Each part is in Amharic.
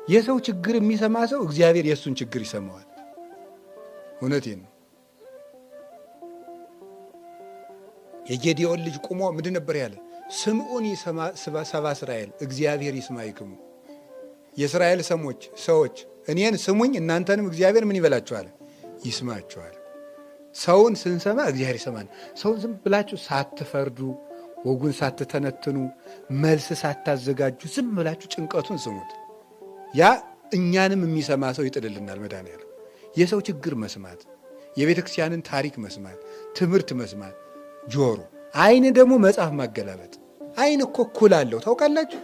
የሰው ችግር የሚሰማ ሰው እግዚአብሔር የእሱን ችግር ይሰማዋል። እውነቴን ነው። የጌዲዮን ልጅ ቁሞ ምንድን ነበር ያለ? ስምዑኒ ሰባ እስራኤል እግዚአብሔር ይስማይክሙ። የእስራኤል ሰዎች እኔን ስሙኝ እናንተንም እግዚአብሔር ምን ይበላችኋል? ይስማችኋል። ሰውን ስንሰማ እግዚአብሔር ይሰማል። ሰውን ዝም ብላችሁ ሳትፈርዱ፣ ወጉን ሳትተነትኑ፣ መልስ ሳታዘጋጁ ዝም ብላችሁ ጭንቀቱን ስሙት። ያ እኛንም የሚሰማ ሰው ይጥልልናል። መድኃኒዓለም የሰው ችግር መስማት፣ የቤተ ክርስቲያንን ታሪክ መስማት፣ ትምህርት መስማት ጆሮ፣ አይን ደግሞ መጽሐፍ ማገላበጥ። አይን እኮ ኩል አለው ታውቃላችሁ?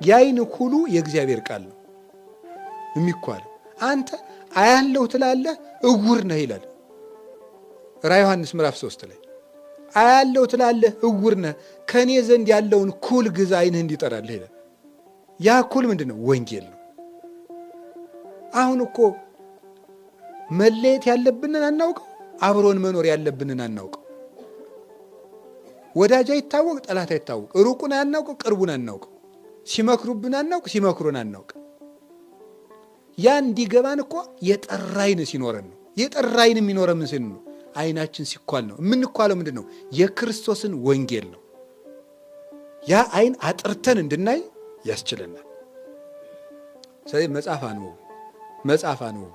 የአይን ኩሉ የእግዚአብሔር ቃል ነው የሚኳለው። አንተ አያለው ትላለህ እውር ነህ ይላል ራዕየ ዮሐንስ ምዕራፍ 3 ላይ። አያለው ትላለህ እውር ነህ፣ ከእኔ ዘንድ ያለውን ኩል ግዛ አይንህ እንዲጠራልህ ይላል። ያ ኩል ምንድን ነው? ወንጌል ነው። አሁን እኮ መለየት ያለብንን አናውቀው፣ አብሮን መኖር ያለብንን አናውቀው። ወዳጅ አይታወቅ፣ ጠላት አይታወቅ፣ ሩቁን አናውቀው፣ ቅርቡን አናውቀው፣ ሲመክሩብን አናውቅ፣ ሲመክሩን አናውቅ። ያ እንዲገባን እኮ የጠራ አይን ሲኖረን ነው። የጠራ አይን የሚኖረን ምን ነው? አይናችን ሲኳል ነው። የምንኳለው ምንድን ነው? የክርስቶስን ወንጌል ነው። ያ አይን አጥርተን እንድናይ ያስችለናል። ስለዚህ መጽሐፍ አንብቡ፣ መጽሐፍ አንብቡ።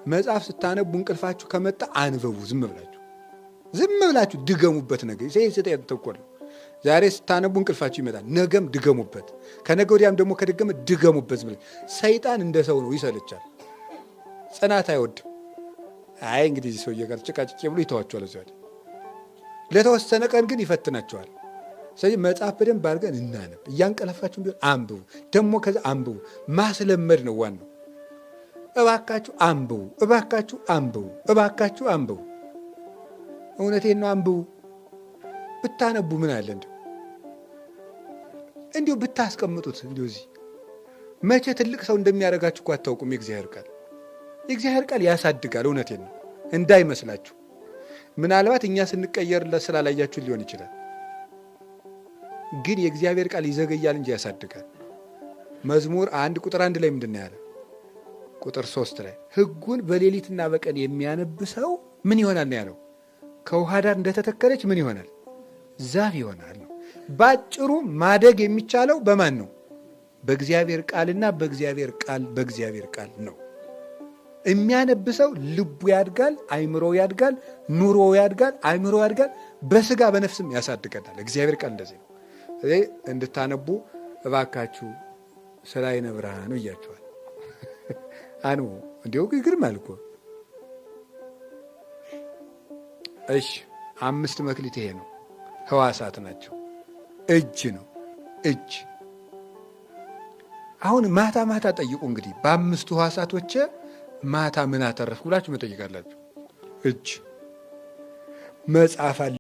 መጽሐፍ ስታነቡ እንቅልፋችሁ ከመጣ አንብቡ። ዝም ብላችሁ ድገሙበት። ነገር ይሄ ተቆል ዛሬ ስታነቡ እንቅልፋችሁ ይመጣል፣ ነገም ድገሙበት፣ ከነገ ወዲያም ደግሞ ከደገመ ድገሙበት። ሰይጣን እንደ ሰው ነው፣ ይሰለቻል፣ ጽናት አይወድም። አይ እንግዲህ ሰውዬ ጋር ጭቃጭቄ ብሎ ይተዋቸዋል። እዚያ ለተወሰነ ቀን ግን ይፈትናቸዋል። ስለዚህ መጽሐፍ በደንብ አድርገን እናነብ። እያንቀለፋችሁ ቢሆን አንብቡ፣ ደግሞ ከዛ አንብቡ። ማስለመድ ነው ዋናው። እባካችሁ አንብቡ፣ እባካችሁ አንብቡ፣ እባካችሁ አንብቡ። እውነቴን ነው፣ አንብቡ። ብታነቡ ምን አለ እንዲሁ ብታስቀምጡት። እንዲሁ እዚህ መቼ ትልቅ ሰው እንደሚያደርጋችሁ እኮ አታውቁም። የእግዚአብሔር ቃል ያሳድጋል። እውነቴን ነው፣ እንዳይመስላችሁ። ምናልባት እኛ ስንቀየርለት ስላላያችሁ ሊሆን ይችላል። ግን የእግዚአብሔር ቃል ይዘገያል እንጂ ያሳድጋል። መዝሙር 1 ቁጥር 1 ላይ ምንድን ነው ያለ? ቁጥር 3 ላይ ሕጉን በሌሊትና በቀን የሚያነብ ሰው ምን ይሆናል ነው ያለው? ከውሃ ዳር እንደተተከለች ምን ይሆናል? ዛፍ ይሆናል ነው። ባጭሩ ማደግ የሚቻለው በማን ነው? በእግዚአብሔር ቃልና በእግዚአብሔር ቃል ነው። የሚያነብ ሰው ልቡ ያድጋል፣ አይምሮ ያድጋል፣ ኑሮ ያድጋል፣ አይምሮ ያድጋል፣ በስጋ በነፍስም ያሳድገናል። እግዚአብሔር ቃል እንደዚህ ነው። ስለዚህ እንድታነቡ እባካችሁ ስለ ዓይነ ብርሃኑ እያችኋል። አንቡ እንዲሁ ግርማል እኮ። እሺ 5 መክሊት ይሄ ነው። ህዋሳት ናቸው። እጅ ነው እጅ። አሁን ማታ ጠይቁ እንግዲህ በ5 ህዋሳቶች ማታ ምን አተረፍኩ ብላችሁ መጠይቃላችሁ። እጅ መጽሐፍ አለ